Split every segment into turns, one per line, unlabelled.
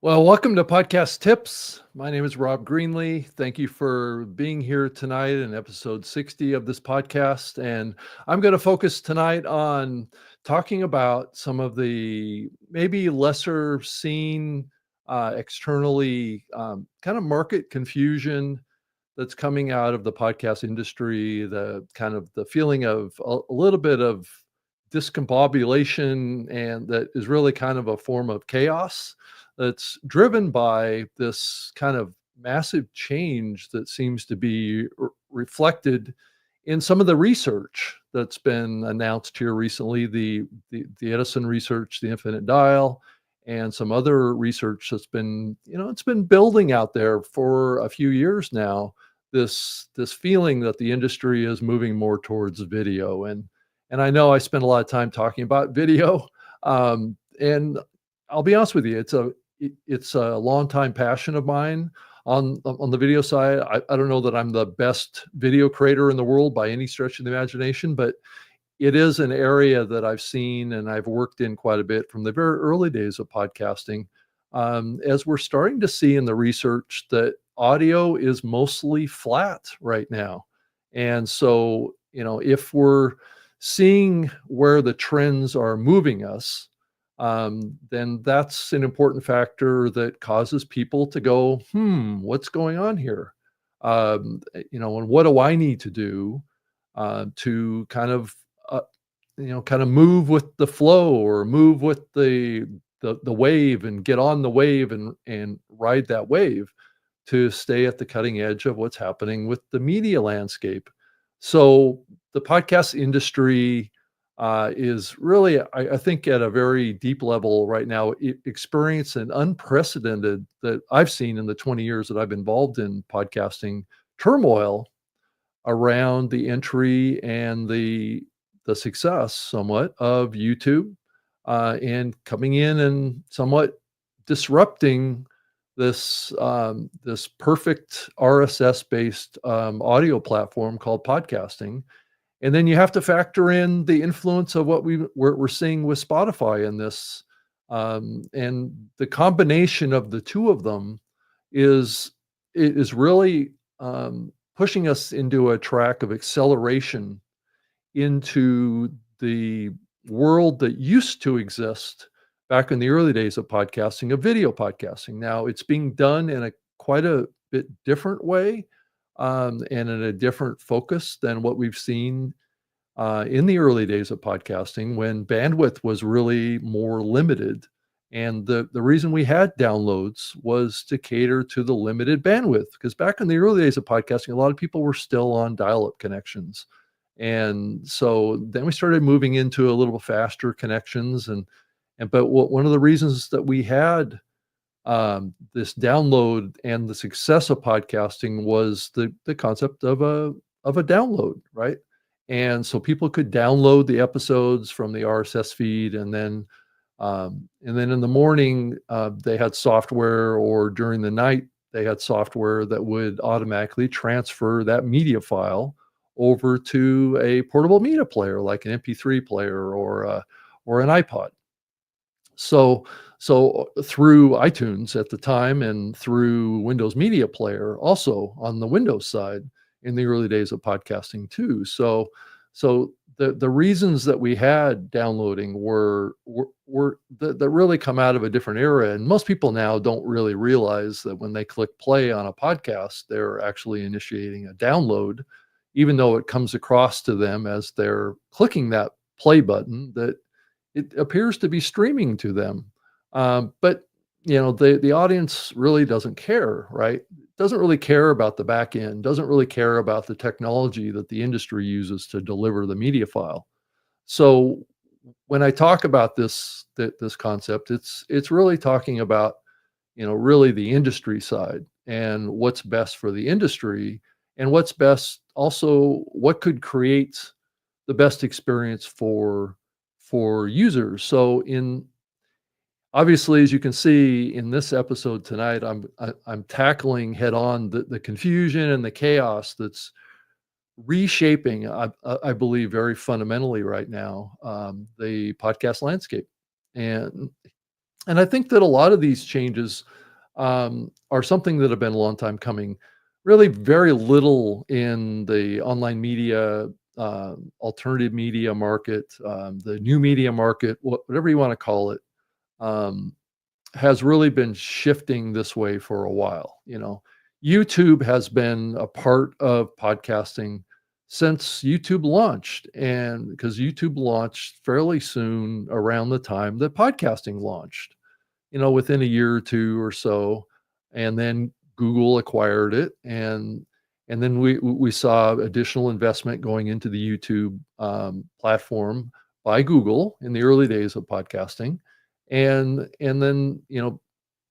Well, welcome to Podcast Tips. My name is Rob Greenlee. Thank you for being here tonight in episode 60 of this podcast. And I'm going to focus tonight on talking about some of the maybe lesser seen externally kind of market confusion that's coming out of the podcast industry, the kind of the feeling of a little bit of discombobulation, and that is really kind of a form of chaos that's driven by this kind of massive change that seems to be reflected in some of the research that's been announced here recently, the Edison research, the infinite dial, and some other research that's been, it's been building out there for a few years now, this feeling that the industry is moving more towards video. And I know I spend a lot of time talking about video, and I'll be honest with you, it's a longtime passion of mine on the video side. I don't know that I'm the best video creator in the world by any stretch of the imagination, but it is an area that I've seen and I've worked in quite a bit from the very early days of podcasting. As we're starting to see in the research that audio is mostly flat right now. And so, if we're seeing where the trends are moving us, then that's an important factor that causes people to go, what's going on here? And what do I need to do to uh, kind of move with the flow or move with the wave and get on the wave and ride that wave to stay at the cutting edge of what's happening with the media landscape. So the podcast industry is really, I think, at a very deep level right now, experience an unprecedented that I've seen in the 20 years that I've been involved in podcasting turmoil around the entry and the success somewhat of YouTube, and coming in and somewhat disrupting this perfect RSS-based, audio platform called podcasting. And then you have to factor in the influence of what we're seeing with Spotify in this, and the combination of the 2 of them is is really, pushing us into a track of acceleration into the world that used to exist back in the early days of podcasting, of video podcasting. Now it's being done in a quite a bit different way, and in a different focus than what we've seen in the early days of podcasting when bandwidth was really more limited. And the reason we had downloads was to cater to the limited bandwidth. Because back in the early days of podcasting, a lot of people were still on dial up connections. And so then we started moving into a little faster connections. But one of the reasons that we had this download and the success of podcasting was the concept of a download, right? And so people could download the episodes from the RSS feed, and then in the morning they had software, or during the night they had software that would automatically transfer that media file over to a portable media player like an MP3 player or an iPod. So through iTunes at the time and through Windows Media Player also on the Windows side in the early days of podcasting too. So the reasons that we had downloading were that really come out of a different era, and most people now don't really realize that when they click play on a podcast, they're actually initiating a download, even though it comes across to them as they're clicking that play button that it appears to be streaming to them. But the audience really doesn't care, right? Doesn't really care about the back end, doesn't really care about the technology that the industry uses to deliver the media file. So when I talk about this concept, it's really talking about, really the industry side and what's best for the industry, and what's best also, what could create the best experience for users. So in obviously, as you can see in this episode tonight, I'm tackling head on the confusion and the chaos that's reshaping, I believe, very fundamentally right now, the podcast landscape. And And I think that a lot of these changes are something that have been a long time coming. Really, very little in the online media, alternative media market, the new media market, whatever you want to call it, um, has really been shifting this way for a while. YouTube has been a part of podcasting since YouTube launched, and because YouTube launched fairly soon around the time that podcasting launched, within a year or 2 or so, and then Google acquired it, and then we saw additional investment going into the YouTube, platform by Google in the early days of podcasting, and then,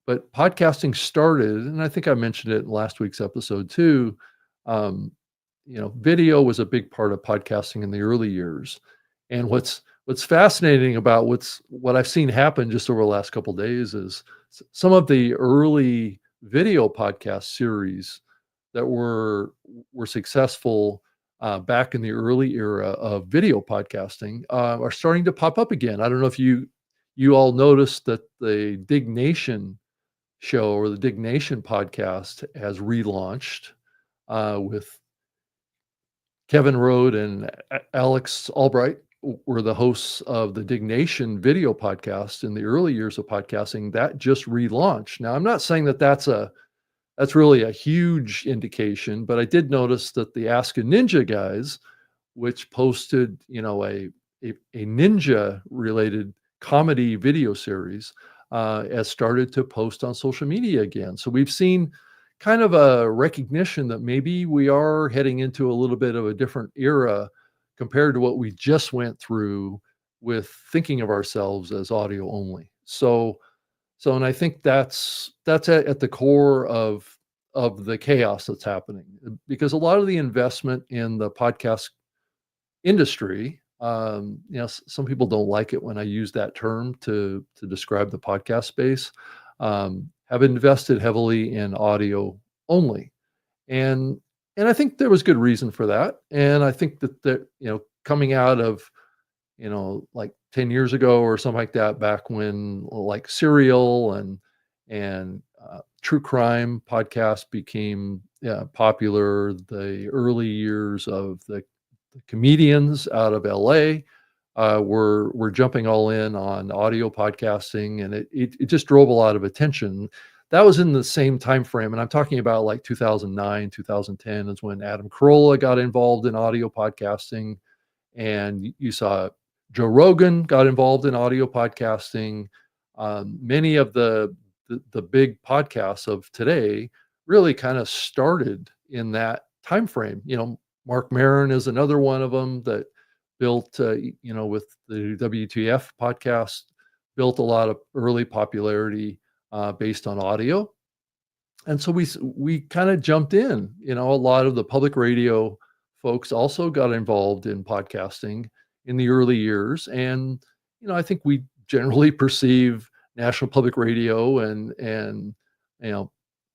but podcasting started, and I think I mentioned it in last week's episode too. um, Video was a big part of podcasting in the early years, and what's fascinating about what I've seen happen just over the last couple days is some of the early video podcast series that were successful back in the early era of video podcasting are starting to pop up again. I don't know if you all noticed that the Dig Nation show or the Dig Nation podcast has relaunched with Kevin Rode and Alex Albright were the hosts of the Dignation video podcast in the early years of podcasting. That just relaunched. Now, I'm not saying that that's really a huge indication, but I did notice that the Ask a Ninja guys, which posted, a ninja related comedy video series, has started to post on social media again. So we've seen kind of a recognition that maybe we are heading into a little bit of a different era compared to what we just went through with thinking of ourselves as audio only. And I think that's at the core of the chaos that's happening, because a lot of the investment in the podcast industry, some people don't like it when I use that term to describe the podcast space, have invested heavily in audio only, and I think there was good reason for that, and I think that coming out of like 10 years ago or something like that, back when like Serial and true crime podcasts became popular, the early years of the comedians out of LA were jumping all in on audio podcasting, and it just drove a lot of attention. That was in the same time frame, and I'm talking about like 2009, 2010 is when Adam Carolla got involved in audio podcasting, and you saw Joe Rogan got involved in audio podcasting. Many of the big podcasts of today really kind of started in that time frame. Mark Maron is another one of them that built, with the WTF podcast, built a lot of early popularity based on audio. And so we kind of jumped in. A lot of the public radio folks also got involved in podcasting in the early years, and I think we generally perceive National Public Radio and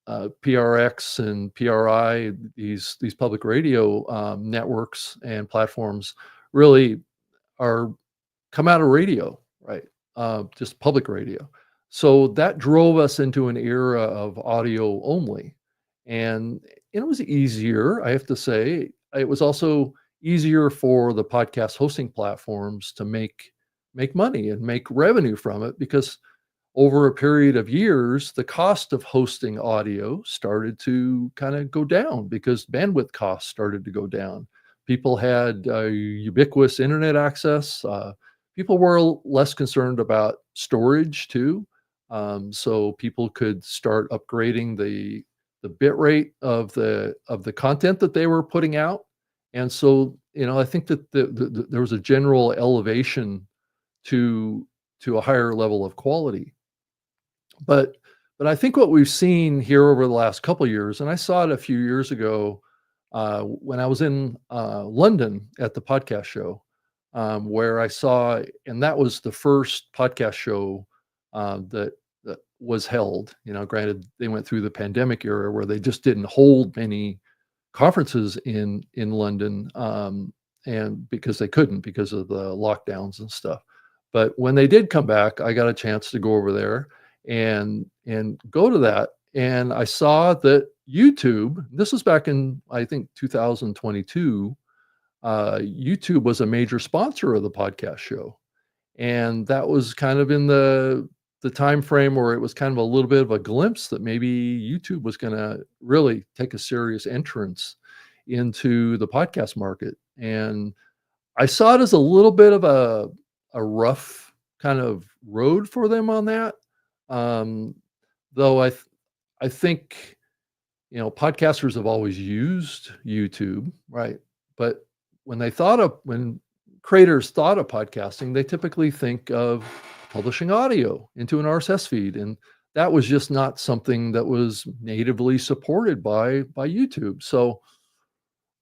PRX and PRI, these public radio networks and platforms really are come out of radio, right? Just public radio. So that drove us into an era of audio only. And it was easier, I have to say. It was also easier for the podcast hosting platforms to make money and make revenue from it, because over a period of years, the cost of hosting audio started to kind of go down because bandwidth costs started to go down. People had ubiquitous internet access. People were less concerned about storage too. So people could start upgrading the bit rate of the content that they were putting out. And so, I think that there was a general elevation to a higher level of quality. But I think what we've seen here over the last couple of years, and I saw it a few years ago when I was in London at the podcast show, where I saw, and that was the first podcast show that was held. Granted, they went through the pandemic era where they just didn't hold many conferences in London, and because they couldn't because of the lockdowns and stuff. But when they did come back, I got a chance to go over there and go to that, and I saw that YouTube, this was back in, I think, 2022, YouTube was a major sponsor of the podcast show, and that was kind of in the time frame where it was kind of a little bit of a glimpse that maybe YouTube was gonna really take a serious entrance into the podcast market, and I saw it as a little bit of a rough kind of road for them on that, um, though I think, podcasters have always used YouTube, right? But when creators thought of podcasting, they typically think of publishing audio into an RSS feed, and that was just not something that was natively supported by YouTube. So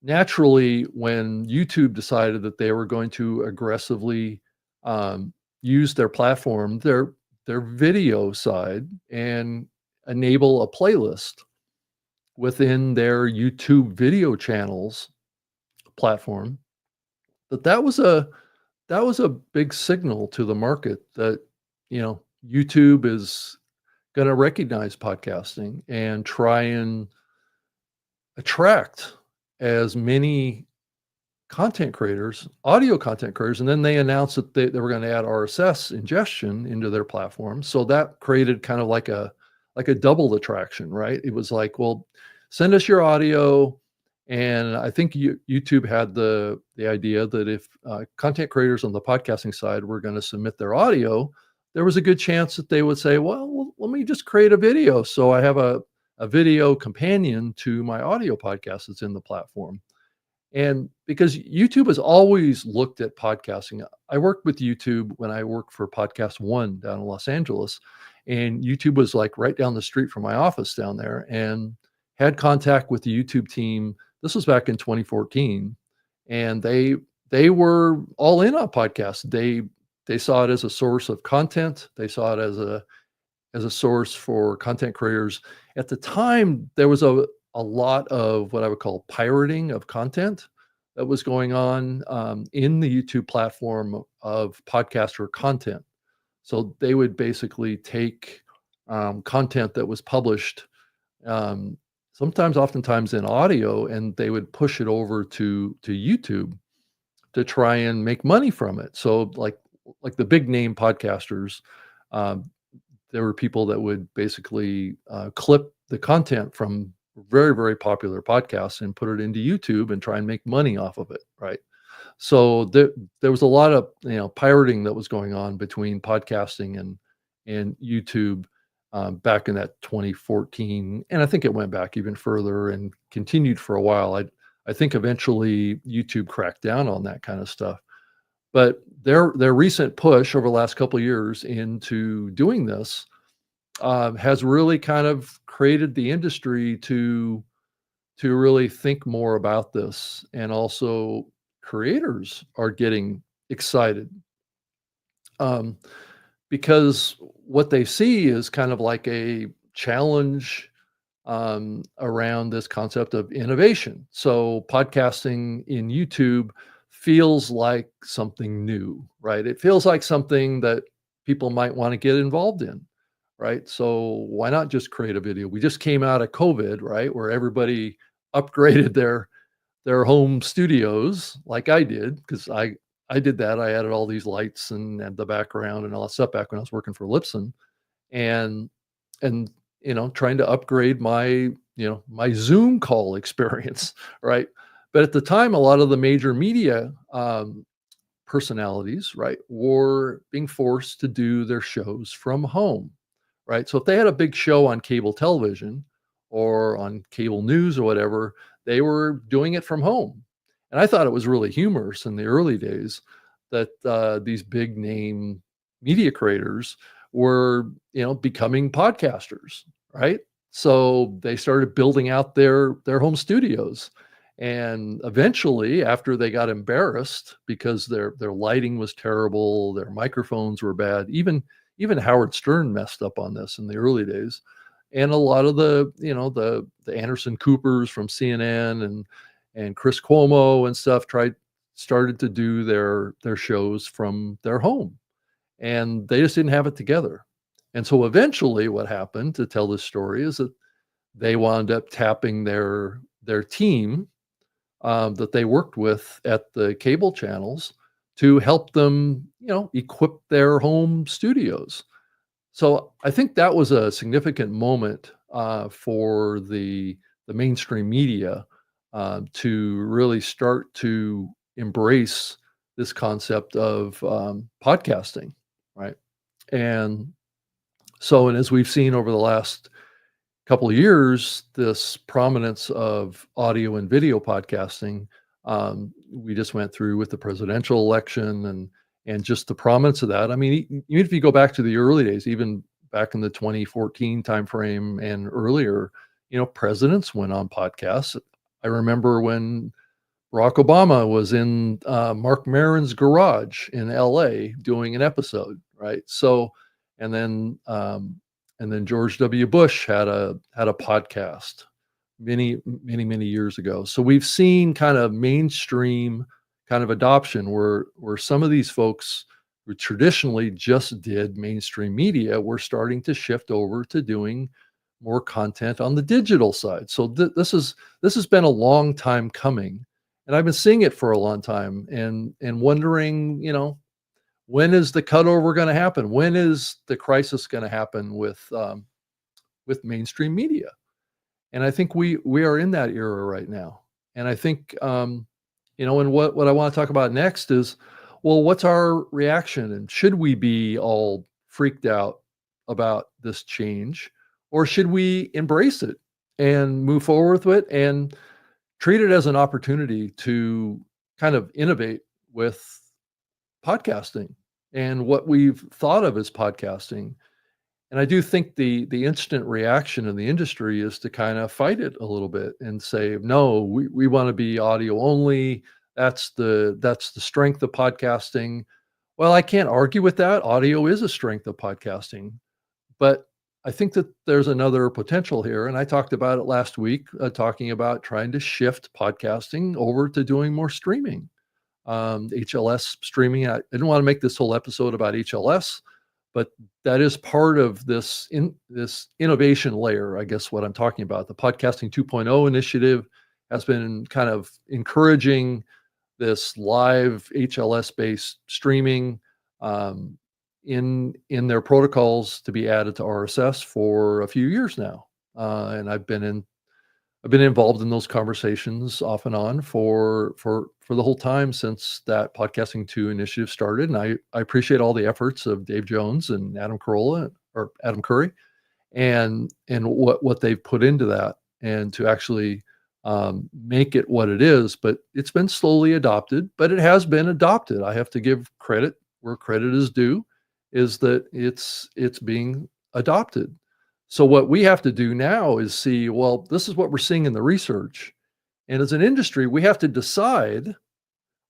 naturally, when YouTube decided that they were going to aggressively um, use their platform, their video side, and enable a playlist within their YouTube video channels platform, that was a big signal to the market that, YouTube is gonna recognize podcasting and try and attract as many content creators, audio content creators, and then they announced that they were gonna add RSS ingestion into their platform, so that created kind of like a double attraction, right? It was like, "Well, send us your audio," and I think YouTube had the idea that if, content creators on the podcasting side were gonna submit their audio, there was a good chance that they would say, "Well, let me just create a video, so I have a video companion to my audio podcast that's in the platform." And because YouTube has always looked at podcasting, I worked with YouTube when I worked for Podcast One down in Los Angeles, and YouTube was like right down the street from my office down there, and had contact with the YouTube team. This was back in 2014, and they were all in on podcasts. They saw it as a source of content. They saw it as a source for content creators. At the time, there was a lot of what I would call pirating of content that was going on in the YouTube platform of podcaster content. So they would basically take content that was published, um, oftentimes in audio, and they would push it over to YouTube to try and make money from it. So like the big name podcasters, um, there were people that would basically clip the content from very, very popular podcasts and put it into YouTube and try and make money off of it, right? So there was a lot of pirating that was going on between podcasting and YouTube back in that 2014, and I think it went back even further and continued for a while. I think eventually YouTube cracked down on that kind of stuff, but their recent push over the last couple of years into doing this has really kind of created the industry to really think more about this, and also creators are getting excited um, because what they see is kind of like a challenge around this concept of innovation. So podcasting in YouTube feels like something new, right? It feels like something that people might want to get involved in, right? So why not just create a video? We just came out of COVID, right, where everybody upgraded their home studios like I did, because I did that. I added all these lights and the background and all that stuff back when I was working for Lipson, and and trying to upgrade my Zoom call experience, right? But at the time, a lot of the major media personalities, right, were being forced to do their shows from home, right? So if they had a big show on cable television or on cable news or whatever, they were doing it from home. And I thought it was really humorous in the early days that these big name media creators were, becoming podcasters, right? So they started building out their home studios. And eventually, after they got embarrassed because their lighting was terrible, their microphones were bad, even Howard Stern messed up on this in the early days. And a lot of the Anderson Coopers from CNN and Chris Cuomo and stuff started to do their shows from their home. and they just didn't have it together. And so eventually what happened, to tell this story, is that they wound up tapping their team, that they worked with at the cable channels, to help them, equip their home studios. So I think that was a significant moment, for the mainstream media, to really start to embrace this concept of, podcasting, right? And and as we've seen over the last couple of years, this prominence of audio and video podcasting, we just went through with the presidential election, and just the prominence of that. I mean, even if you go back to the early days, even back in the 2014 timeframe and earlier, presidents went on podcasts. I remember when Barack Obama was in, Mark Maron's garage in LA doing an episode, right? And then, and then George W. Bush had a podcast many years ago. So we've seen kind of mainstream kind of adoption, where some of these folks who traditionally just did mainstream media were starting to shift over to doing more content on the digital side. So this has been a long time coming, and I've been seeing it for a long time, and wondering, when is the cutover going to happen? When is the crisis going to happen with mainstream media? And I think we are in that era right now. And I think, and what I want to talk about next is, well, what's our reaction, and should we be all freaked out about this change, or should we embrace it and move forward with it and treat it as an opportunity to kind of innovate with podcasting and what we've thought of as podcasting? And I do think the instant reaction in the industry is to kind of fight it a little bit and say, no, we want to be audio only. That's the strength of podcasting. Well, I can't argue with that. Audio is a strength of podcasting, but I think that there's another potential here. And I talked about it last week, talking about trying to shift podcasting over to doing more streaming, HLS streaming. I didn't want to make this whole episode about HLS, but that is part of this innovation layer, I guess, what I'm talking about. The Podcasting 2.0 initiative has been kind of encouraging this live HLS-based streaming, in their protocols to be added to RSS for a few years now. And I've been involved in those conversations off and on for the whole time since that Podcasting 2 initiative started. And I appreciate all the efforts of Dave Jones and Adam Carolla, or Adam Curry, and what they've put into that, and to actually, make it what it is. But it's been slowly adopted, but it has been adopted. I have to give credit where credit is due, is that it's being adopted. So what we have to do now is see, well, this is what we're seeing in the research. And as an industry, we have to decide,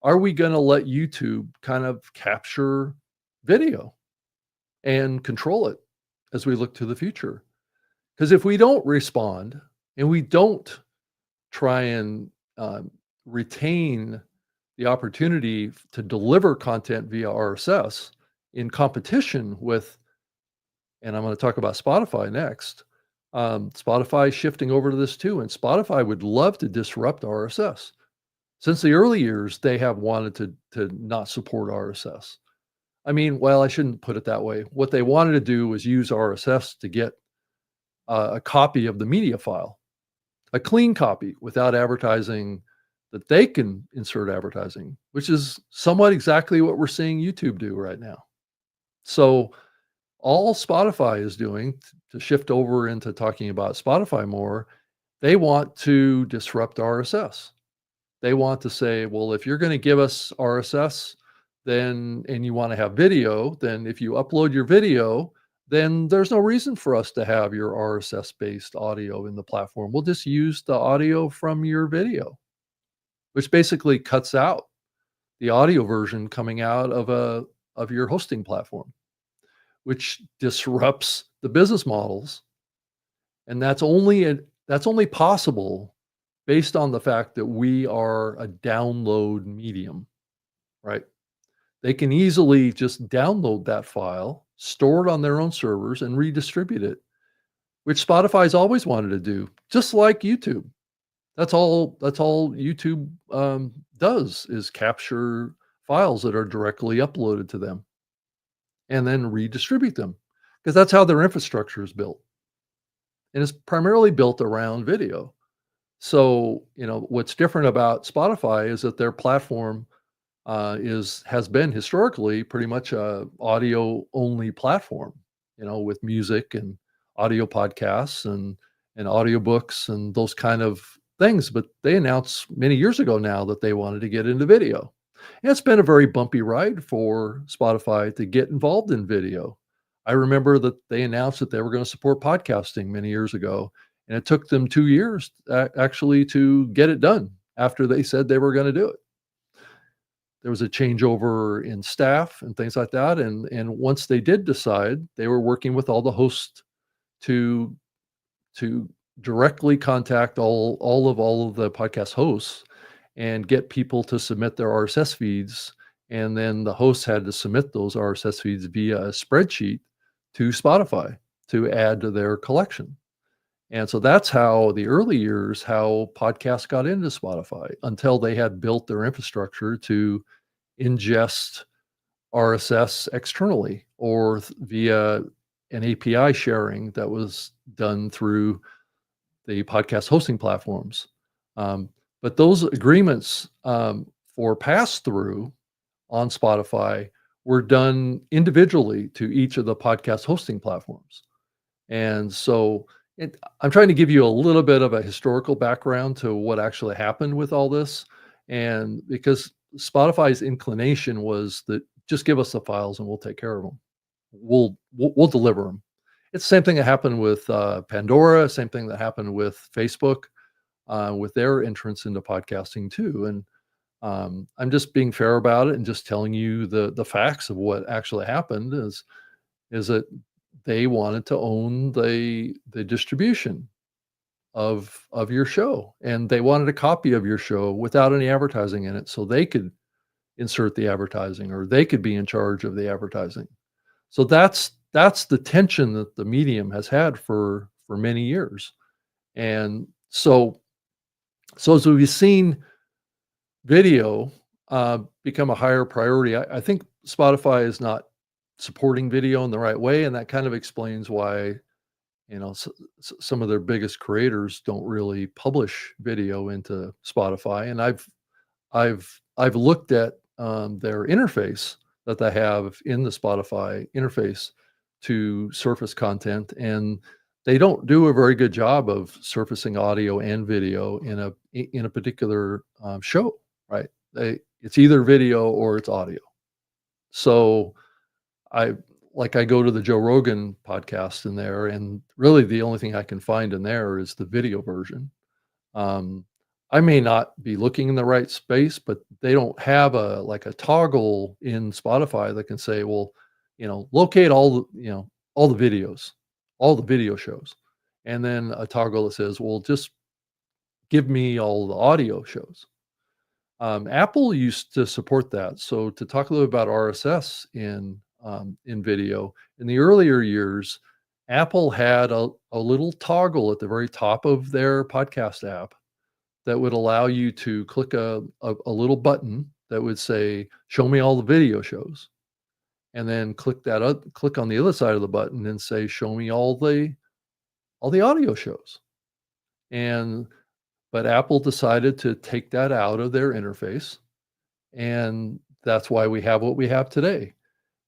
are we going to let YouTube kind of capture video and control it as we look to the future? Because if we don't respond, and we don't try and, retain the opportunity to deliver content via RSS in competition with, and I'm going to talk about Spotify next. Spotify shifting over to this too, and Spotify would love to disrupt RSS. Since the early years, they have wanted to not support RSS. I mean, well, I shouldn't put it that way. What they wanted to do was use RSS to get, a copy of the media file, a clean copy without advertising, that they can insert advertising, which is somewhat exactly what we're seeing YouTube do right now. So all Spotify is doing, to shift over into talking about Spotify more, they want to disrupt RSS. They want to say, well, if you're going to give us RSS, then, and you want to have video, then if you upload your video, then there's no reason for us to have your RSS based audio in the platform. We'll just use the audio from your video, which basically cuts out the audio version coming out of your hosting platform, which disrupts the business models. And that's only possible based on the fact that we are a download medium, right? they can easily just download that file, store it on their own servers, and redistribute it, which Spotify's always wanted to do, just like YouTube. That's all YouTube, does is capture files that are directly uploaded to them and then redistribute them, because that's how their infrastructure is built, and it's primarily built around video. So, what's different about Spotify is that their platform, is has been historically pretty much a audio only platform, with music and audio podcasts and audiobooks and those kind of things. But they announced many years ago now that they wanted to get into video. And it's been a very bumpy ride for Spotify to get involved in video. I remember that they announced that they were going to support podcasting many years ago, and it took them 2 years actually to get it done after they said they were going to do it. There was a changeover in staff and things like that, and once they did decide, they were working with all the hosts to to directly contact all of the podcast hosts and get people to submit their RSS feeds, and then the hosts had to submit those RSS feeds via a spreadsheet to Spotify to add to their collection. And so that's how the early years, how podcasts got into Spotify until they had built their infrastructure to ingest RSS externally or via an API sharing that was done through the podcast hosting platforms. Um, but those agreements, for pass through on Spotify were done individually to each of the podcast hosting platforms. And so I'm trying to give you a little bit of a historical background to what actually happened with all this. And because Spotify's inclination was that just give us the files and we'll take care of them. We'll deliver them. It's the same thing that happened with Pandora, same thing that happened with Facebook, with their entrance into podcasting too. And I'm just being fair about it and just telling you the facts of what actually happened is that they wanted to own the distribution of your show, and they wanted a copy of your show without any advertising in it, so they could insert the advertising or they could be in charge of the advertising. So that's the tension that the medium has had for many years. And so as we've seen video become a higher priority, I think Spotify is not supporting video in the right way, and that kind of explains why some of their biggest creators don't really publish video into Spotify. And I've looked at their interface that they have in the Spotify interface to surface content, and they don't do a very good job of surfacing audio and video in a particular show, right? It's either video or it's audio. So I I go to the Joe Rogan podcast in there, and really the only thing I can find in there is the video version. Um, I may not be looking in the right space, but they don't have a toggle in Spotify that can say, well, locate all the videos, all the video shows, and then a toggle that says, well, just give me all the audio shows. Apple used to support that. So to talk a little about RSS in video, in the earlier years, Apple had a little toggle at the very top of their podcast app that would allow you to click a little button that would say, "Show me all the video shows," and then click on the other side of the button and say, "Show me all the audio shows." And but Apple decided to take that out of their interface, and that's why we have what we have today.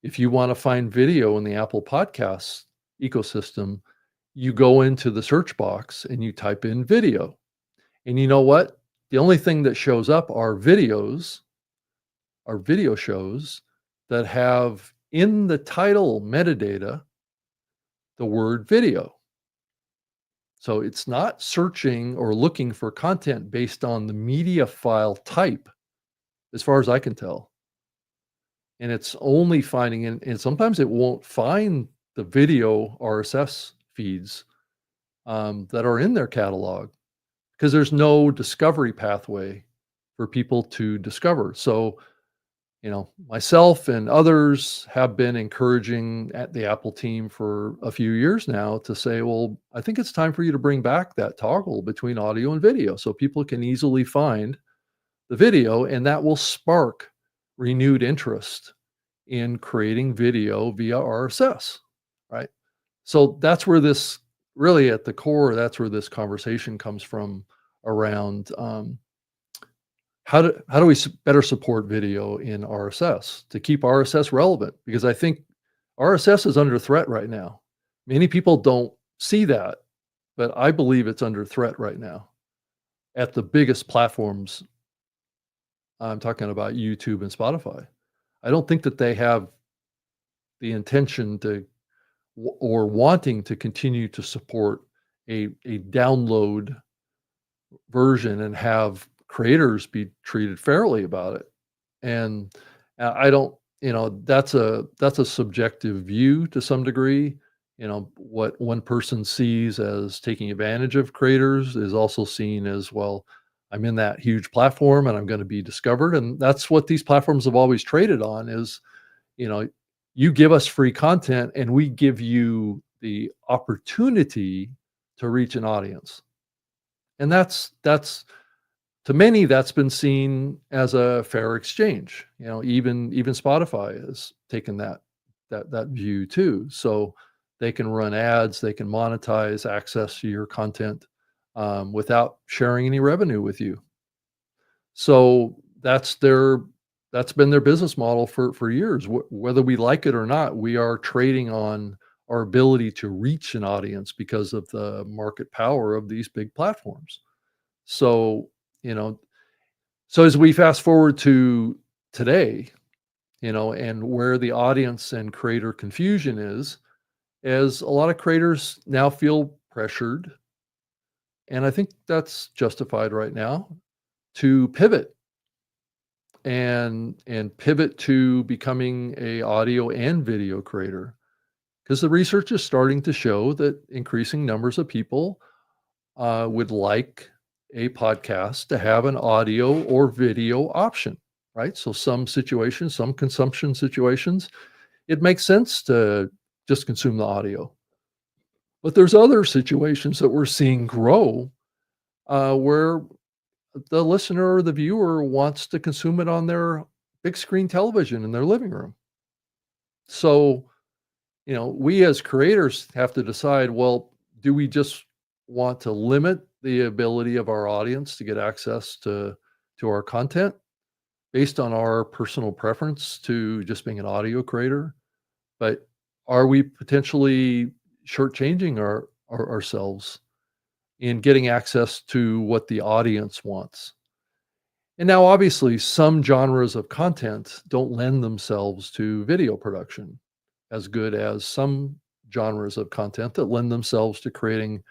If you wanna find video in the Apple Podcasts ecosystem, you go into the search box and you type in video. And you know what? The only thing that shows up are video shows that have in the title metadata the word video. So it's not searching or looking for content based on the media file type, as far as I can tell. And it's only finding and sometimes it won't find the video RSS feeds that are in their catalog because there's no discovery pathway for people to discover. So Myself and others have been encouraging at the Apple team for a few years now to say, well, I think it's time for you to bring back that toggle between audio and video so people can easily find the video, and that will spark renewed interest in creating video via RSS, right? So that's where this really at the core, that's where this conversation comes from around how do we better support video in RSS to keep RSS relevant? Because I think RSS is under threat right now. Many people don't see that, but I believe it's under threat right now at the biggest platforms. I'm talking about YouTube and Spotify. I don't think that they have the intention to or wanting to continue to support a download version and have creators be treated fairly about it. And I don't, that's a subjective view to some degree. What one person sees as taking advantage of creators is also seen as, well, I'm in that huge platform and I'm going to be discovered. And that's what these platforms have always traded on is, you know, you give us free content and we give you the opportunity to reach an audience. And that's to many, that's been seen as a fair exchange. Even Spotify has taken that view too. So they can run ads, they can monetize access to your content without sharing any revenue with you. So that's been their business model for years. Whether we like it or not, we are trading on our ability to reach an audience because of the market power of these big platforms. So, you know, so as we fast forward to today, and where the audience and creator confusion is, as a lot of creators now feel pressured, and I think that's justified right now, to pivot and pivot to becoming a audio and video creator. Because the research is starting to show that increasing numbers of people would like a podcast to have an audio or video option, right? So some situations, some consumption situations, it makes sense to just consume the audio. But there's other situations that we're seeing grow where the listener or the viewer wants to consume it on their big screen television in their living room. So, we as creators have to decide, well, do we just want to limit the ability of our audience to get access to our content based on our personal preference to just being an audio creator? But are we potentially shortchanging ourselves in getting access to what the audience wants? And now, obviously, some genres of content don't lend themselves to video production as good as some genres of content that lend themselves to creating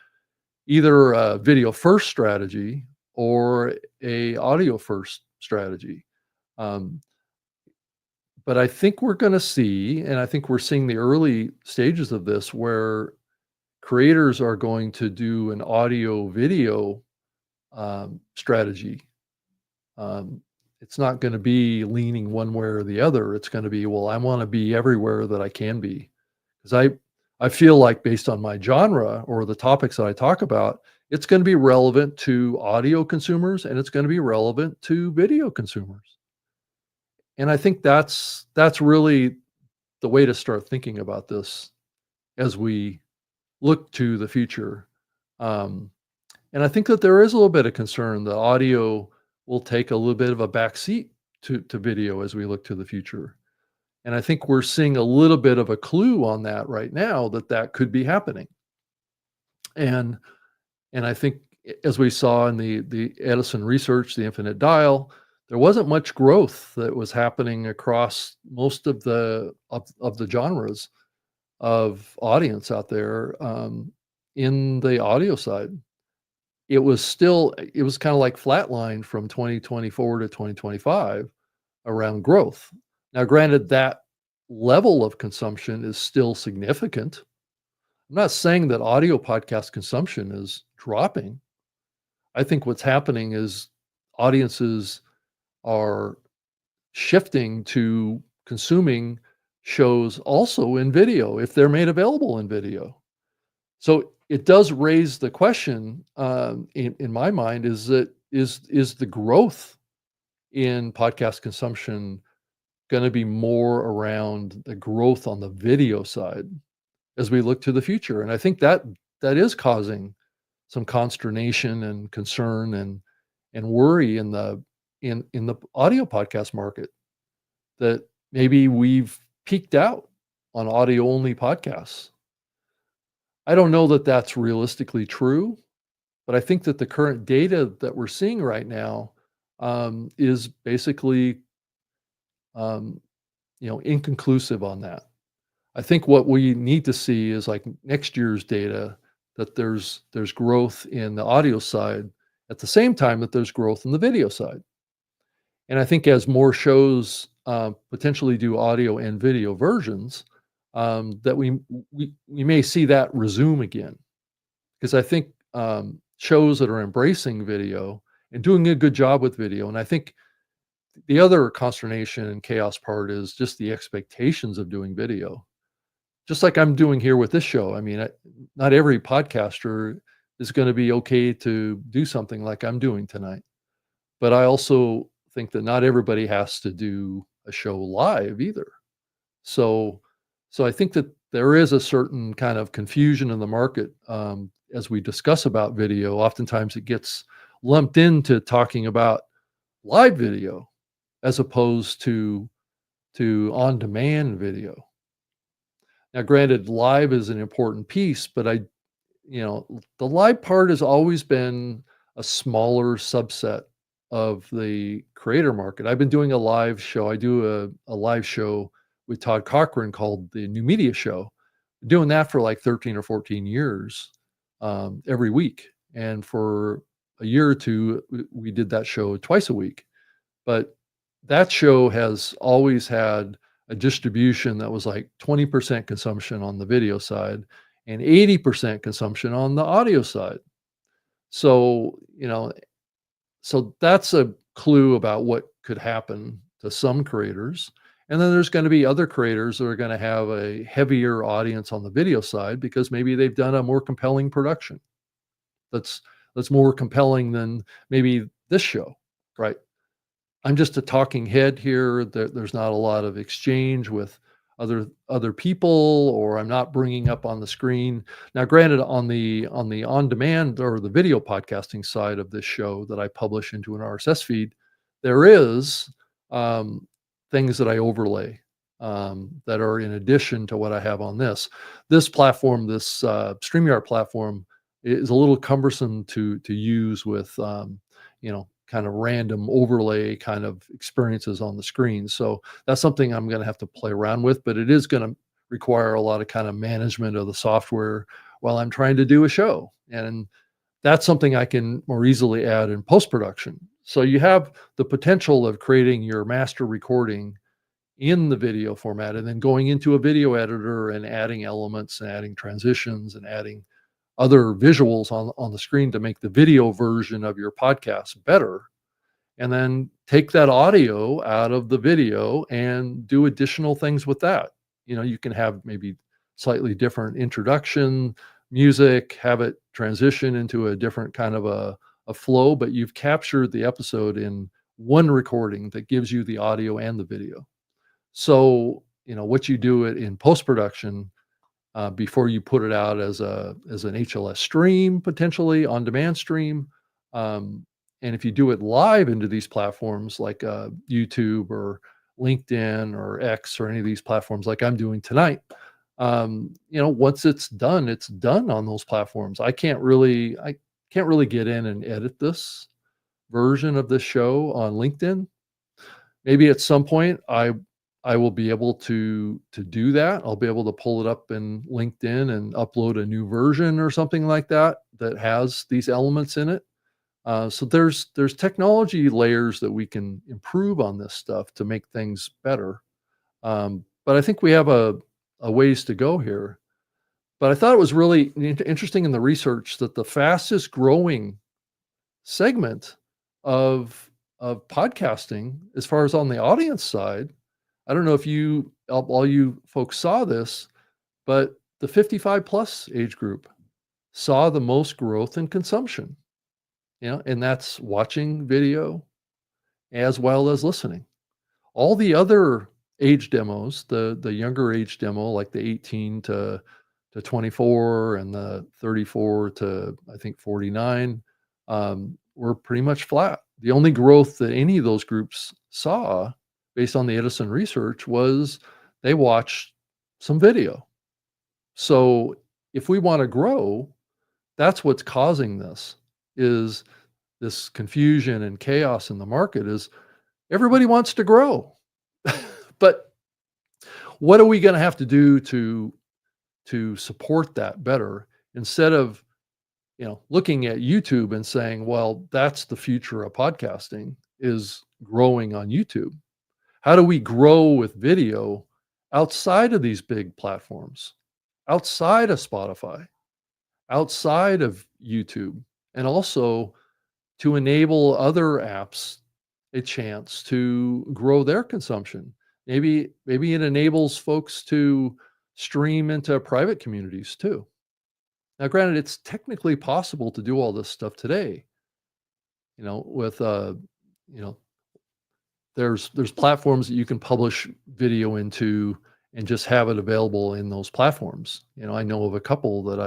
either a video first strategy or a audio first strategy. Um, but I think we're going to see, and I think we're seeing the early stages of this, where creators are going to do an audio video strategy. Um, it's not going to be leaning one way or the other. It's going to be, well, I want to be everywhere that I can be, because I feel like based on my genre or the topics that I talk about, it's going to be relevant to audio consumers and it's going to be relevant to video consumers. And I think that's really the way to start thinking about this as we look to the future. Um, and I think that there is a little bit of concern that audio will take a little bit of a backseat to video as we look to the future. And I think we're seeing a little bit of a clue on that right now, that could be happening. And I think as we saw in the Edison research, the infinite dial, there wasn't much growth that was happening across most of the genres of audience out there in the audio side. It was kind of like flatline from 2024 to 2025 around growth. Now, granted, that level of consumption is still significant. I'm not saying that audio podcast consumption is dropping. I think what's happening is audiences are shifting to consuming shows also in video if they're made available in video. So it does raise the question, in my mind, is the growth in podcast consumption going to be more around the growth on the video side as we look to the future? And I think that is causing some consternation and concern and worry in the audio podcast market, that maybe we've peaked out on audio only podcasts. I don't know that that's realistically true, but I think that the current data that we're seeing right now, is basically, um, inconclusive on that. I think what we need to see is like next year's data, that there's growth in the audio side at the same time that there's growth in the video side. And I think as more shows, potentially do audio and video versions, that we may see that resume again. Because I think, shows that are embracing video and doing a good job with video, and I think the other consternation and chaos part is just the expectations of doing video. Just like I'm doing here with this show. I mean, not every podcaster is gonna be okay to do something like I'm doing tonight. But I also think that not everybody has to do a show live either. So so I think that there is a certain kind of confusion in the market, as we discuss about video. Oftentimes it gets lumped into talking about live video as opposed to on-demand video. Now, granted, live is an important piece, but the live part has always been a smaller subset of the creator market. I've been doing a live show. I do a live show with Todd Cochran called the New Media Show. Doing that for like 13 or 14 years, every week. And for a year or two, we did that show twice a week. But that show has always had a distribution that was like 20% consumption on the video side and 80% consumption on the audio side. So, so that's a clue about what could happen to some creators. And then there's going to be other creators that are going to have a heavier audience on the video side because maybe they've done a more compelling production that's that's more compelling than maybe this show, right? I'm just a talking head here. There's not a lot of exchange with other people, or I'm not bringing up on the screen. Now, granted, on the on-demand or the video podcasting side of this show that I publish into an RSS feed, there is, um, things that I overlay, that are in addition to what I have on this. This platform, this StreamYard platform, is a little cumbersome to use with, kind of random overlay kind of experiences on the screen. So that's something I'm going to have to play around with, but it is going to require a lot of kind of management of the software while I'm trying to do a show. And that's something I can more easily add in post production. So you have the potential of creating your master recording in the video format and then going into a video editor and adding elements and adding transitions and adding other visuals on the screen to make the video version of your podcast better, and then take that audio out of the video and do additional things with that. You can have maybe slightly different introduction music, have it transition into a different kind of a flow, but you've captured the episode in one recording that gives you the audio and the video. So, what you do it in post production, before you put it out as an HLS stream, potentially on demand stream. And if you do it live into these platforms like YouTube or LinkedIn or X or any of these platforms like I'm doing tonight, once it's done on those platforms. I can't really get in and edit this version of this show on LinkedIn. Maybe at some point I will be able to do that. I'll be able to pull it up in LinkedIn and upload a new version or something like that that has these elements in it. So there's technology layers that we can improve on this stuff to make things better. But I think we have a ways to go here. But I thought it was really interesting in the research that the fastest growing segment of of podcasting, as far as on the audience side, I don't know if all you folks saw this, but the 55 plus age group saw the most growth in consumption, and that's watching video as well as listening. All the other age demos, the younger age demo, like the 18 to 24 and the 34 to, I think, 49, were pretty much flat. The only growth that any of those groups saw, based on the Edison research, was they watched some video. So if we want to grow, that's what's causing this, is this confusion and chaos in the market. Is everybody wants to grow, but what are we going to have to do to support that better, instead of looking at YouTube and saying, well, that's the future of podcasting, is growing on YouTube? How do we grow with video outside of these big platforms, outside of Spotify, outside of YouTube, and also to enable other apps a chance to grow their consumption? Maybe it enables folks to stream into private communities too. Now, granted, it's technically possible to do all this stuff today, with you know, there's platforms that you can publish video into and just have it available in those platforms. I know of a couple that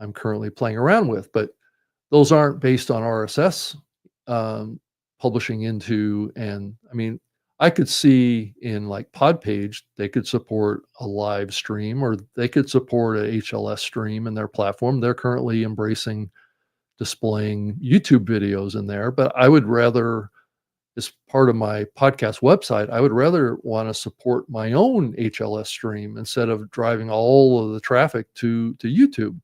I'm currently playing around with, but those aren't based on RSS publishing into. And I mean, I could see in like Podpage, they could support a live stream, or they could support a HLS stream in their platform. They're currently embracing displaying YouTube videos in there, but I would rather, as part of my podcast website, I would rather want to support my own HLS stream instead of driving all of the traffic to YouTube.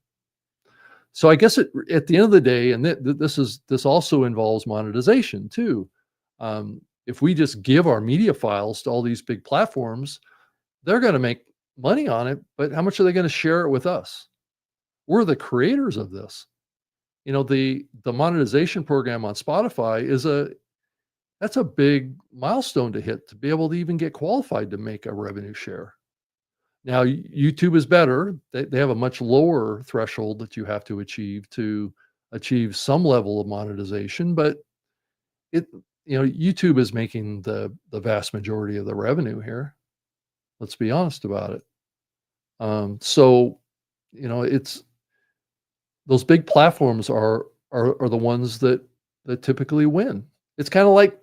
So I guess at the end of the day, and this also involves monetization too. If we just give our media files to all these big platforms, they're going to make money on it, but how much are they going to share it with us? We're the creators of this. The monetization program on Spotify that's a big milestone to hit, to be able to even get qualified to make a revenue share. Now, YouTube is better. They have a much lower threshold that you have to achieve some level of monetization, but YouTube is making the vast majority of the revenue here. Let's be honest about it. So, it's those big platforms are the ones that typically win. It's kind of like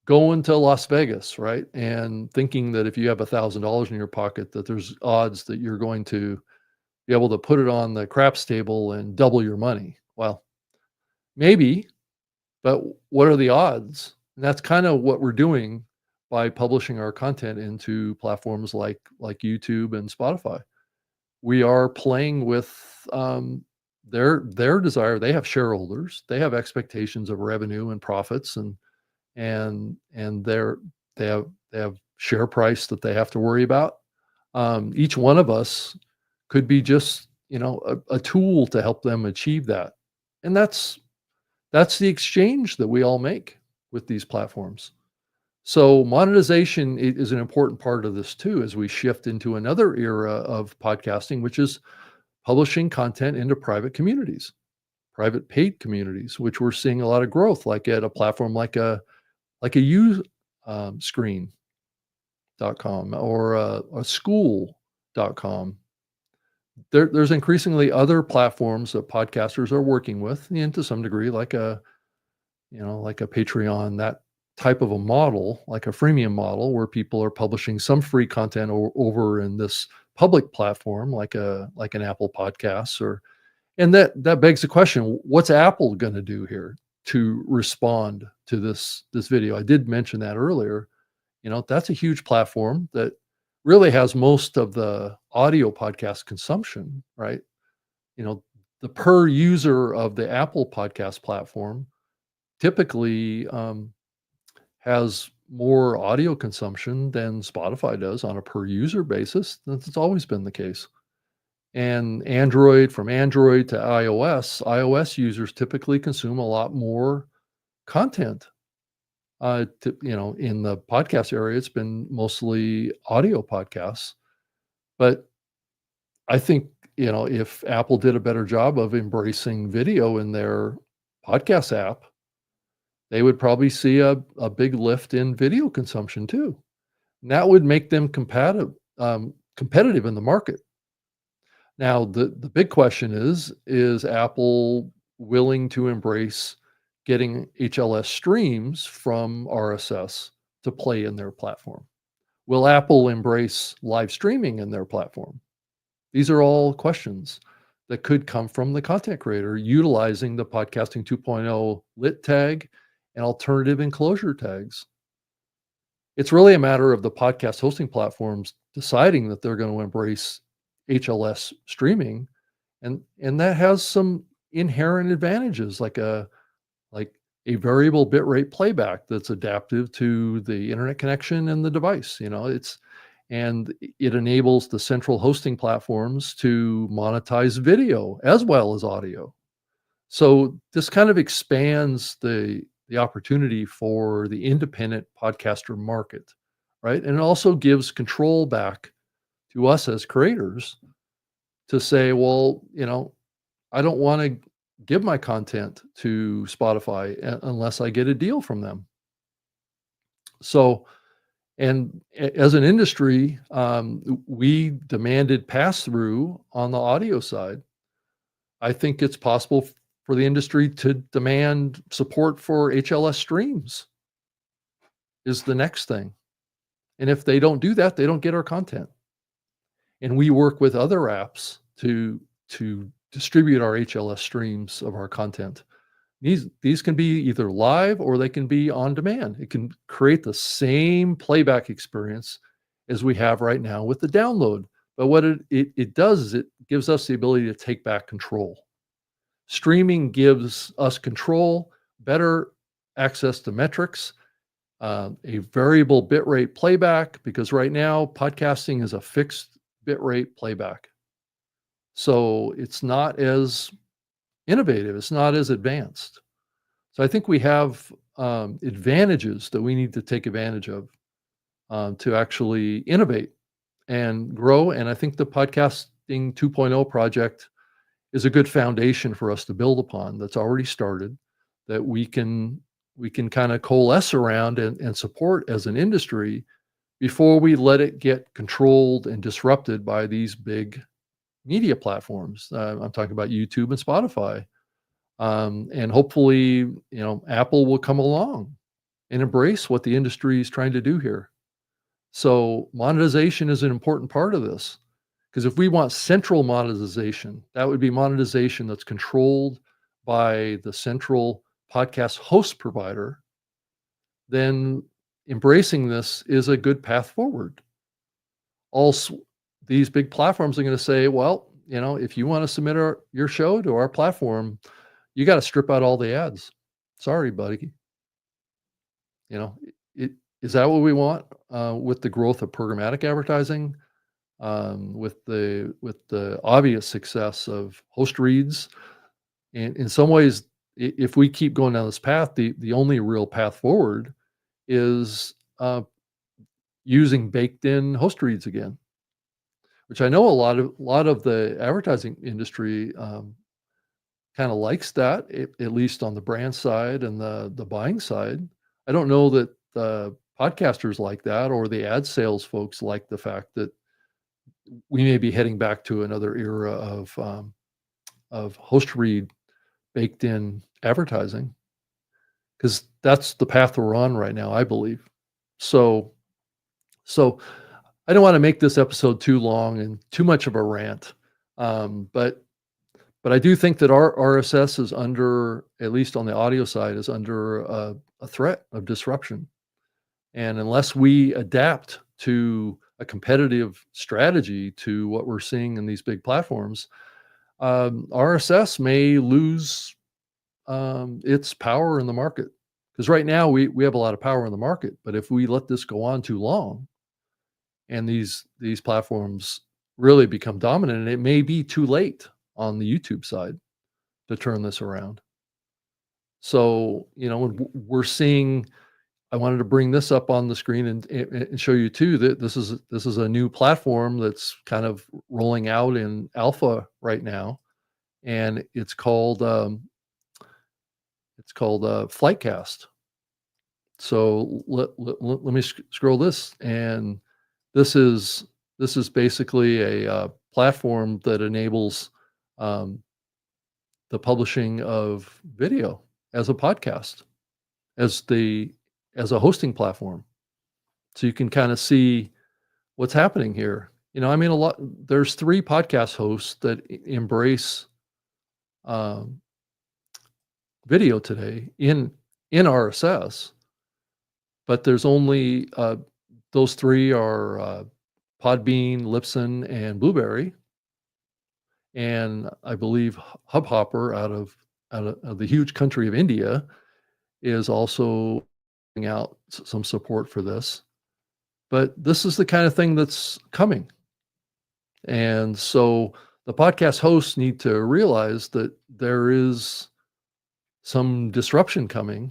going to Las Vegas, right? And thinking that if you have $1,000 in your pocket, that there's odds that you're going to be able to put it on the craps table and double your money. Well, maybe, but what are the odds? And that's kind of what we're doing by publishing our content into platforms like YouTube and Spotify. We are playing with their desire. They have shareholders. They have expectations of revenue and profits, and they have share price that they have to worry about. Each one of us could be just a tool to help them achieve that, and that's the exchange that we all make with these platforms. So monetization is an important part of this too, as we shift into another era of podcasting, which is publishing content into private communities, private paid communities, which we're seeing a lot of growth, like at a platform like a screen.com or a school.com. There's increasingly other platforms that podcasters are working with, and to some degree, like a Patreon, that type of a model, like a freemium model, where people are publishing some free content over in this public platform, like an Apple Podcasts, and that begs the question: what's Apple going to do here to respond to this video? I did mention that earlier. That's a huge platform that really has most of the audio podcast consumption, right? The per user of the Apple Podcast platform typically has more audio consumption than Spotify does on a per user basis. That's always been the case. And from Android to iOS users typically consume a lot more content In the podcast area, it's been mostly audio podcasts. But I think, if Apple did a better job of embracing video in their podcast app, they would probably see a big lift in video consumption too. And that would make them competitive in the market. Now, the big question is Apple willing to embrace getting HLS streams from RSS to play in their platform? Will Apple embrace live streaming in their platform? These are all questions that could come from the content creator utilizing the podcasting 2.0 lit tag and alternative enclosure tags. It's really a matter of the podcast hosting platforms deciding that they're going to embrace HLS streaming, and that has some inherent advantages like a variable bitrate playback that's adaptive to the internet connection and the device. It enables the central hosting platforms to monetize video as well as audio. So this kind of expands the opportunity for the independent podcaster market, right? And it also gives control back to us as creators to say, well, I don't want to give my content to Spotify unless I get a deal from them. So, and as an industry, we demanded pass through on the audio side. I think it's possible for the industry to demand support for HLS streams is the next thing. And if they don't do that, they don't get our content. And we work with other apps to distribute our HLS streams of our content. These can be either live or they can be on demand. It can create the same playback experience as we have right now with the download. But what it does is it gives us the ability to take back control. Streaming gives us control, better access to metrics, a variable bitrate playback, because right now podcasting is a fixed bitrate playback. So it's not as innovative, it's not as advanced. So I think we have advantages that we need to take advantage of to actually innovate and grow. And I think the podcasting 2.0 project is a good foundation for us to build upon that's already started, that we can kind of coalesce around and support as an industry before we let it get controlled and disrupted by these big media platforms. I'm talking about YouTube and Spotify. And hopefully, Apple will come along and embrace what the industry is trying to do here. So monetization is an important part of this. Because if we want central monetization, that would be monetization that's controlled by the central podcast host provider, then embracing this is a good path forward. Also, these big platforms are going to say, well, if you want to submit your show to our platform, you got to strip out all the ads. Sorry, buddy. Is that what we want with the growth of programmatic advertising? With the obvious success of host reads. And in some ways, if we keep going down this path, the only real path forward is using baked in host reads again, which I know a lot of the advertising industry kind of likes that, at least on the brand side and the buying side. I don't know that the podcasters like that or the ad sales folks like the fact that we may be heading back to another era of host read baked in advertising, because that's the path we're on right now, I believe. So I don't want to make this episode too long and too much of a rant, but I do think that our RSS is under, at least on the audio side, is under a threat of disruption, and unless we adapt to a competitive strategy to what we're seeing in these big platforms, RSS may lose its power in the market. Because right now we have a lot of power in the market, but if we let this go on too long, and these platforms really become dominant, and it may be too late on the YouTube side to turn this around. So we're seeing I wanted to bring this up on the screen and show you too that this is a new platform that's kind of rolling out in alpha right now, and it's called Flightcast. So let me scroll this, and this is this is basically a platform that enables um, the publishing of video as a podcast, as the as a hosting platform. So you can kind of see what's happening here. I mean, there's 3 podcast hosts that embrace um, video today in RSS, but there's only those 3 are Podbean, Libsyn, and Blueberry, and I believe Hubhopper out of the huge country of India is also putting out some support for this. But this is the kind of thing that's coming. And so the podcast hosts need to realize that there is some disruption coming.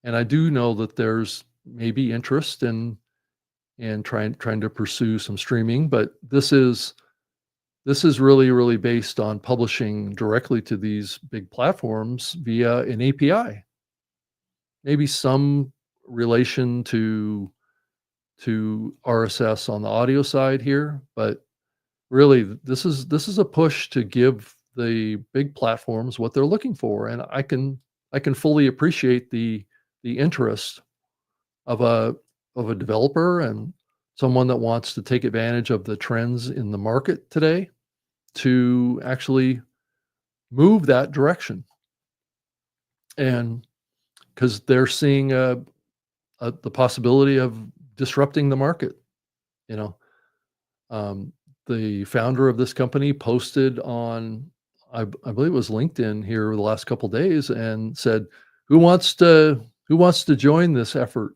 And I do know that there's maybe interest in trying to pursue some streaming, but this is really, really based on publishing directly to these big platforms via an API. Maybe some relation to RSS on the audio side here, but really this is a push to give the big platforms what they're looking for, and I can fully appreciate the interest of a developer and someone that wants to take advantage of the trends in the market today to actually move that direction. And because they're seeing the possibility of disrupting the market, you know. Um, the founder of this company posted on, I believe it was LinkedIn here the last couple days, and said, "Who wants to join this effort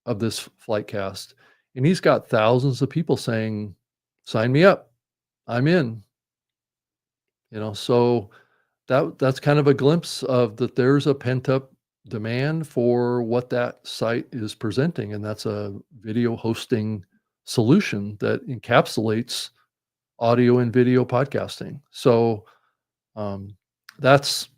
of this Flightcast?" And he's got thousands of people saying, "Sign me up, I'm in." So that's kind of a glimpse of that. There's a pent up demand for what that site is presenting, and that's a video hosting solution that encapsulates audio and video podcasting. So um, that's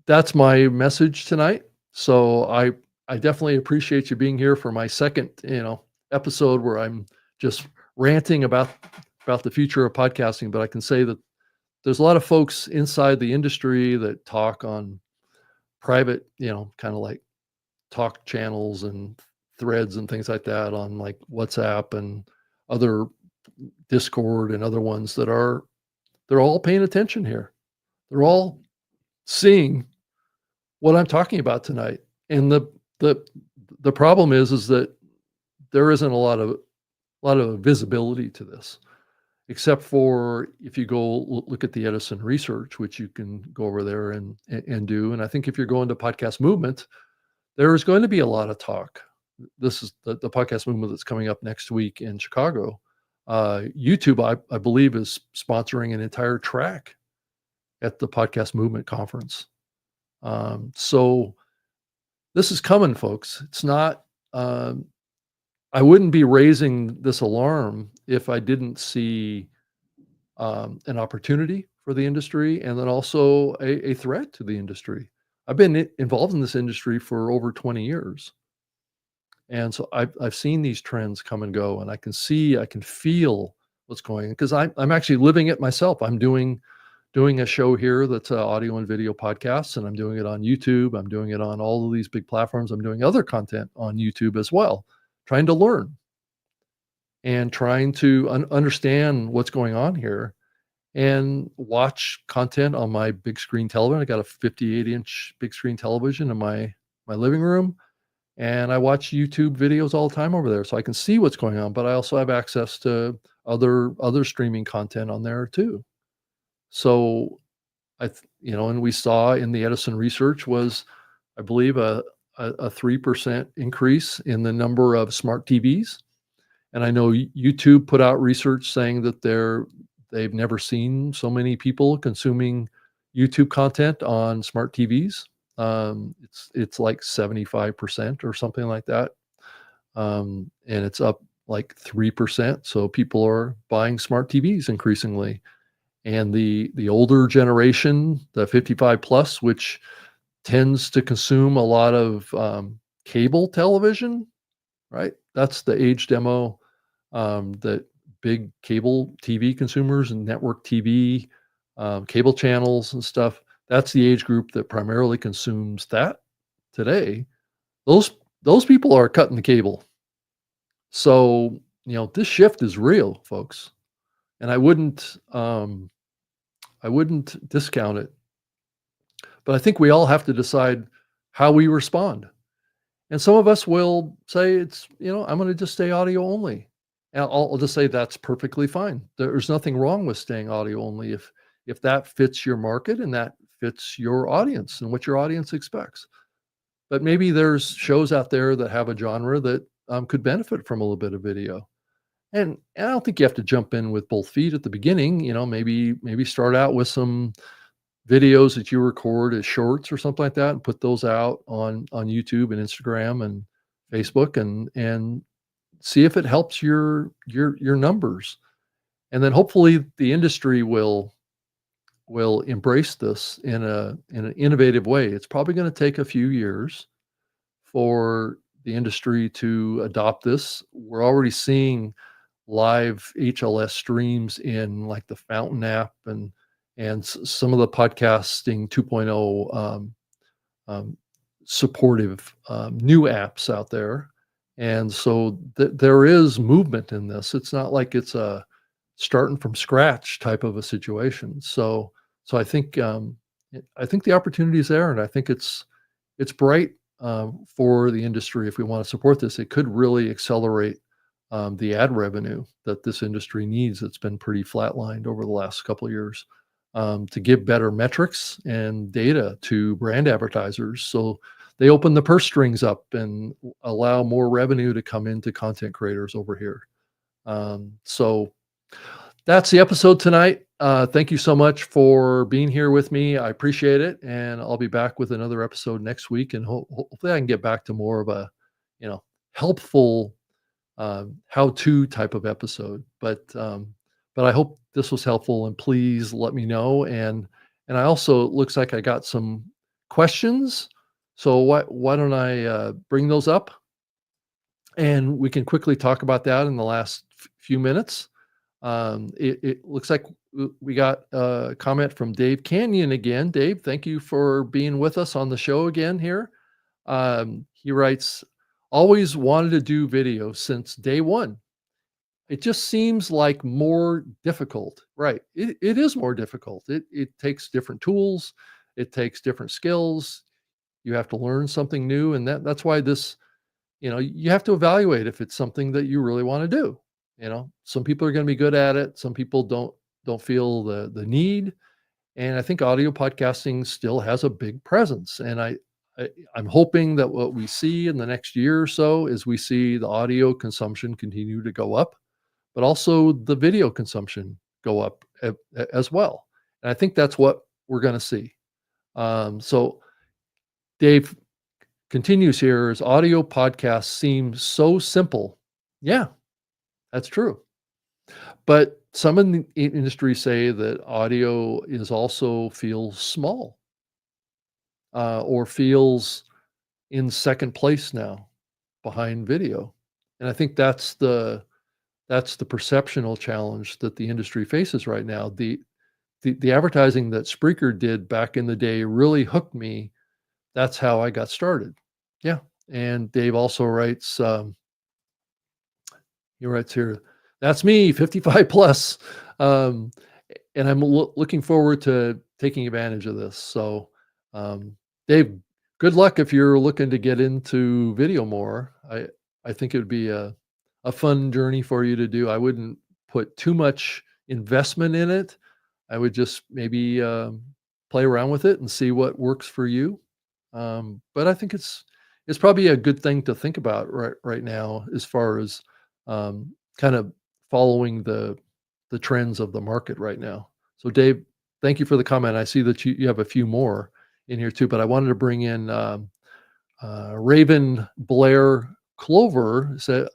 that's my message tonight. So I definitely appreciate you being here for my second episode where I'm just ranting about the future of podcasting. But I can say that there's a lot of folks inside the industry that talk on private, kind of like talk channels and threads and things like that on like WhatsApp and other Discord and other ones they're all paying attention here. They're all seeing what I'm talking about tonight. And the the problem is that there isn't a lot of visibility to this, except for if you go look at the Edison research, which you can go over there and do. And I think if you're going to podcast movement, there is going to be a lot of talk. This is the podcast movement that's coming up next week in Chicago. YouTube, I believe, is sponsoring an entire track at the podcast movement conference. So this is coming, folks. It's not. I wouldn't be raising this alarm if I didn't see an opportunity for the industry, and then also a threat to the industry. I've been involved in this industry for over 20 years. And so I've seen these trends come and go, and I can feel what's going on because I'm actually living it myself. I'm doing a show here that's audio and video podcasts, and I'm doing it on YouTube. I'm doing it on all of these big platforms. I'm doing other content on YouTube as well, trying to learn and trying to understand what's going on here and watch content on my big screen television. I got a 58-inch big screen television in my living room, and I watch YouTube videos all the time over there, so I can see what's going on. But I also have access to other streaming content on there too. So and we saw in the Edison research was, I believe, a 3% increase in the number of smart TVs. And I know YouTube put out research saying that they've never seen so many people consuming YouTube content on smart TVs. It's like 75% or something like that. and it's up like 3%. So people are buying smart TVs increasingly. And the older generation, the 55 plus, which tends to consume a lot of cable television, right? That's the age demo that big cable TV consumers and network TV, cable channels and stuff. That's the age group that primarily consumes that today. Those those people are cutting the cable. So, this shift is real, folks, and I wouldn't discount it. But I think we all have to decide how we respond. And some of us will say I'm going to just stay audio only. And I'll just say that's perfectly fine. There's nothing wrong with staying audio only if that fits your market and that fits your audience and what your audience expects. But maybe there's shows out there that have a genre that could benefit from a little bit of video. And I don't think you have to jump in with both feet at the beginning. Maybe start out with some videos that you record as shorts or something like that and put those out on YouTube and Instagram and Facebook and see if it helps your numbers. And then hopefully the industry will embrace this in an innovative way. It's probably going to take a few years for the industry to adopt this. We're already seeing live HLS streams in like the Fountain app and some of the podcasting 2.0 um, supportive new apps out there. And so there is movement in this. It's not like it's a starting from scratch type of a situation. So I think the opportunity is there, and I think it's bright for the industry if we want to support this. It could really accelerate the ad revenue that this industry needs. It's been pretty flatlined over the last couple of years to give better metrics and data to brand advertisers, so they open the purse strings up and allow more revenue to come into content creators over here. So that's the episode tonight. Thank you so much for being here with me. I appreciate it, and I'll be back with another episode next week, and hopefully I can get back to more of a, helpful how-to type of episode. But I hope this was helpful, and please let me know. And I also, it looks like I got some questions, so why don't I bring those up, and we can quickly talk about that in the last few minutes. It looks like we got a comment from Dave Canyon again. Dave, thank you for being with us on the show again here. He writes, always wanted to do video since day one. It just seems like more difficult. Right. It is more difficult. It takes different tools. It takes different skills. You have to learn something new. And that's why this, you have to evaluate if it's something that you really want to do. Some people are going to be good at it. Some people don't feel the need. And I think audio podcasting still has a big presence. And I'm hoping that what we see in the next year or so is we see the audio consumption continue to go up, but also the video consumption go up as well. And I think that's what we're going to see. So Dave continues here, as audio podcasts seem so simple. Yeah, that's true. But some in the industry say that audio is also feels small, or feels in second place now behind video. And I think that's the perceptual challenge that the industry faces right now. The advertising that Spreaker did back in the day really hooked me. That's how I got started. Yeah. And Dave also writes, he writes here, that's me, 55 plus. Um, and I'm looking forward to taking advantage of this. So, Dave, good luck if you're looking to get into video more. I think it would be a fun journey for you to do. I wouldn't put too much investment in it. I would just maybe play around with it and see what works for you. But I think it's probably a good thing to think about right now, as far as kind of following the trends of the market right now. So Dave, thank you for the comment. I see that you have a few more in here too, but I wanted to bring in Raven Blair Clover said,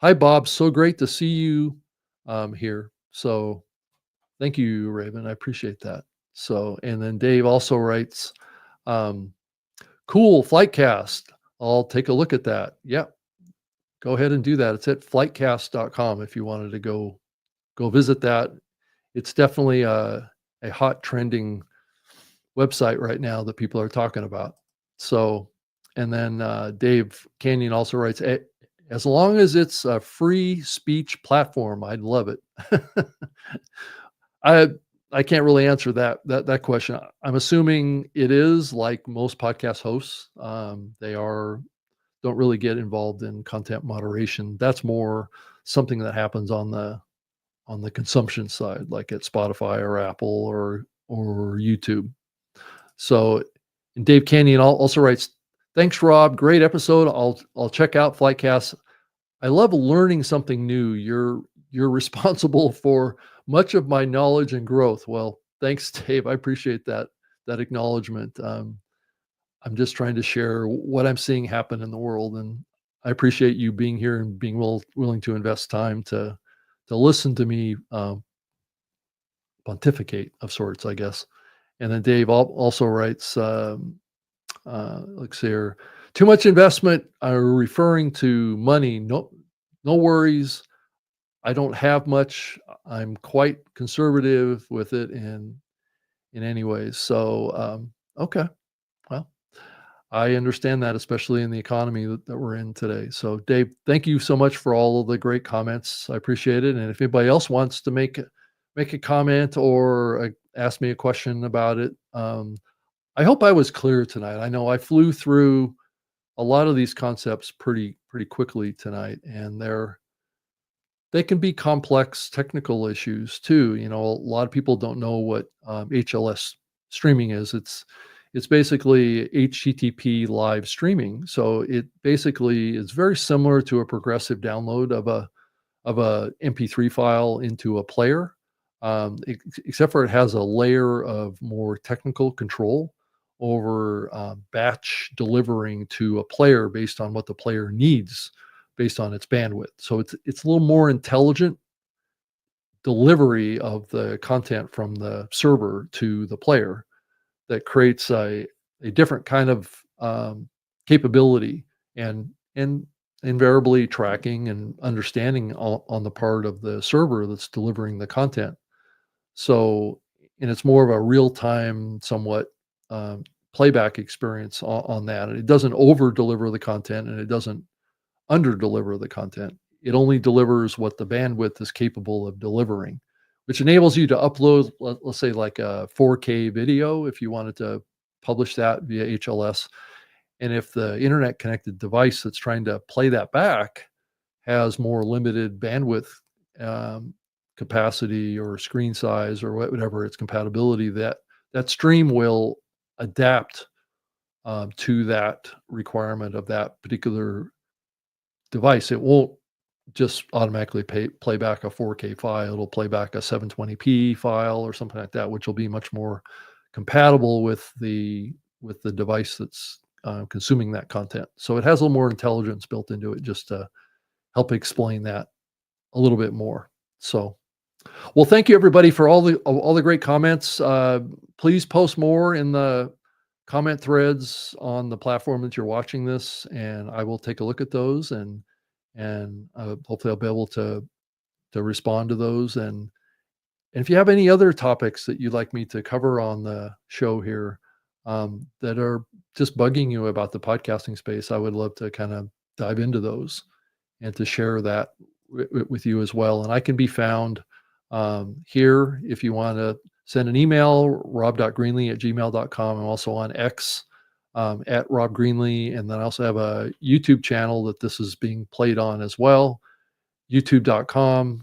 "Hi, Bob. So great to see you here." So thank you, Raven. I appreciate that. So, and then Dave also writes, um, "Cool Flightcast. I'll take a look at that." Yeah, go ahead and do that. It's at flightcast.com if you wanted to go visit that. It's definitely a hot trending website right now that people are talking about. So, and then Dave Canyon also writes, As long as it's a free speech platform, I'd love it." I I can't really answer that question. I'm assuming it is like most podcast hosts. They are don't really get involved in content moderation. That's more something that happens on the consumption side, like at Spotify or Apple or YouTube. So, and Dave Canyon also writes, "Thanks, Rob. Great episode. I'll check out Flightcast. I love learning something new. You're responsible for much of my knowledge and growth." Well, thanks, Dave. I appreciate that acknowledgement. I'm just trying to share what I'm seeing happen in the world, and I appreciate you being here and being willing to invest time to listen to me pontificate of sorts, I guess. And then Dave also writes, let's see here, "Too much investment are referring to money. No, no worries. I don't have much. I'm quite conservative with it in any ways." So, okay, well, I understand that, especially in the economy that we're in today. So, Dave, thank you so much for all of the great comments. I appreciate it. And if anybody else wants to make a comment or ask me a question about it, I hope I was clear tonight. I know I flew through a lot of these concepts pretty quickly tonight, and they can be complex technical issues too. You know, a lot of people don't know what HLS streaming is. It's basically HTTP live streaming. So it basically is very similar to a progressive download of a MP3 file into a player, except for it has a layer of more technical control over batch delivering to a player based on what the player needs based on its bandwidth. So it's a little more intelligent delivery of the content from the server to the player that creates a different kind of capability and invariably tracking and understanding on the part of the server that's delivering the content. So, and it's more of a real time, somewhat playback experience on that. And it doesn't over deliver the content and it doesn't under deliver the content. It only delivers what the bandwidth is capable of delivering, which enables you to upload, let's say, like a 4K video if you wanted to publish that via HLS. And if the internet connected device that's trying to play that back has more limited bandwidth um, capacity or screen size or whatever its compatibility, that stream will adapt to that requirement of that particular device. It won't just automatically play back a 4K file. It'll play back a 720p file or something like that, which will be much more compatible with the device that's consuming that content. So it has a little more intelligence built into it, just to help explain that a little bit more. So, well, thank you everybody for all the great comments. Please post more in the comment threads on the platform that you're watching this, and I will take a look at those and hopefully I'll be able to respond to those. And if you have any other topics that you'd like me to cover on the show here that are just bugging you about the podcasting space, I would love to kind of dive into those and to share that with you as well. And I can be found here if you want to send an email, rob.greenlee@gmail.com. I'm also on X at Rob Greenlee. And then I also have a YouTube channel that this is being played on as well, youtube.com/,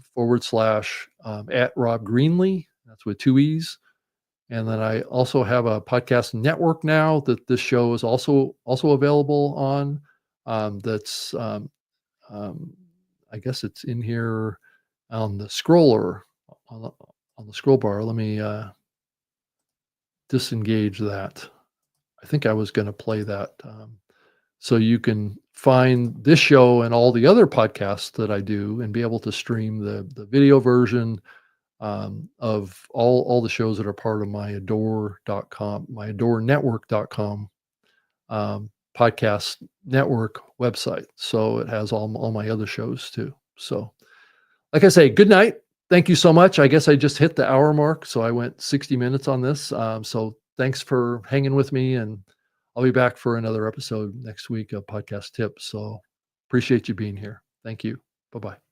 at Rob Greenlee. That's with two E's. And then I also have a podcast network now that this show is also available on. That's um, I guess it's in here on the scroller on the scroll bar. Let me disengage that. I think I was going to play that. So you can find this show and all the other podcasts that I do and be able to stream the video version of all the shows that are part of my adore.com, my adorenetwork.com podcast network website. So it has all my other shows too. So, like I say, good night. Thank you so much. I guess I just hit the hour mark, so I went 60 minutes on this. So thanks for hanging with me, and I'll be back for another episode next week of Podcast Tips. So appreciate you being here. Thank you. Bye bye.